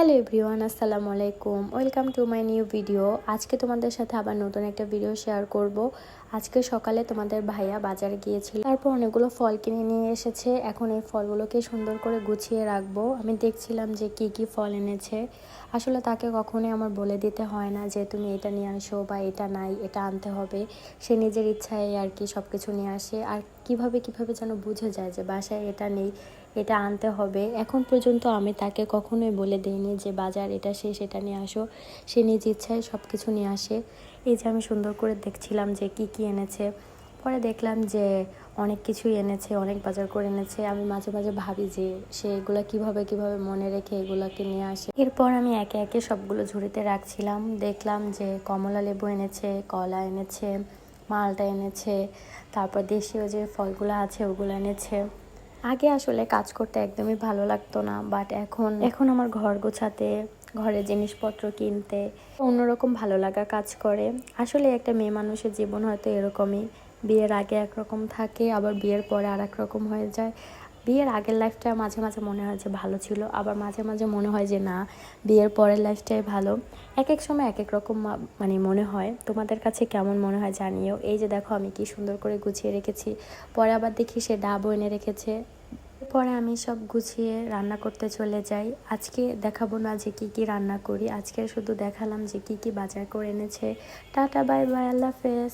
Hello everyone, আসসালামু আলাইকুম। Welcome to my new video. আজকে তোমাদের সাথে আবার নতুন একটা ভিডিও শেয়ার করব। আজকে সকালে তোমাদের ভাইয়া বাজারে গিয়েছিল, তারপর অনেকগুলো ফল কিনে নিয়ে এসেছে। এখন এই ফলগুলোকে সুন্দর করে গুছিয়ে রাখবো। আমি দেখছিলাম যে কি কি ফল এনেছে। আসলে তাকে কখনোই আমার বলে দিতে হয় না যে তুমি এটা নিয়ে আসো বা এটা নাই, এটা আনতে হবে। সে নিজের ইচ্ছায় আর কি সব কিছু নিয়ে আসে। আর কিভাবে যেন বুঝে যায় যে বাসায় এটা নেই, এটা আনতে হবে। এখন পর্যন্ত আমি তাকে কখনোই বলে দিইনি যে বাজার এটা শেষ, এটা নিয়ে আসো। সে নিজ ইচ্ছায় সব কিছু নিয়ে আসে। এই যে আমি সুন্দর করে দেখছিলাম যে কি কি এনেছে। পরে দেখলাম যে অনেক কিছুই এনেছে, অনেক বাজার করে এনেছে। আমি মাঝে মাঝে ভাবি যে সে এগুলো কিভাবে মনে রেখে এগুলোকে নিয়ে আসে। এরপর আমি একে একে সবগুলো ঝুড়িতে রাখছিলাম। দেখলাম যে কমলা লেবু এনেছে, কলা এনেছে, মালটা এনেছে, তারপর দেশীয় যে ফলগুলো আছে ওগুলো এনেছে। আগে আসলে কাজ করতে একদমই ভালো লাগতো না, বাট এখন আমার ঘর গোছাতে, ঘরের জিনিসপত্র কিনতে অন্যরকম ভালো লাগা কাজ করে। আসলে একটা মেয়ে মানুষের জীবন হয়তো এরকমই, বিয়ের আগে একরকম থাকে, আবার বিয়ের পরে আর এক রকম হয়ে যায়। বিয়ের আগের লাইফটা মাঝে মাঝে মনে হয় যে ভালো ছিল, আবার মাঝে মাঝে মনে হয় যে না, বিয়ের পরের লাইফটাই ভালো। এক এক সময় এক এক রকম মনে হয়। তোমাদের কাছে কেমন মনে হয় জানিও। এই যে দেখো আমি কি সুন্দর করে গুছিয়ে রেখেছি। পরে আবার দেখি সে ডাবও এনে রেখেছে। পরে আমি সব গুছিয়ে রান্না করতে চলে যাই। আজকে দেখাবো না যে কি কি রান্না করি, আজকে শুধু দেখালাম যে কি কি বাজার করে এনেছে। টাটা, বাই বাই, আল্লাহ হাফেজ।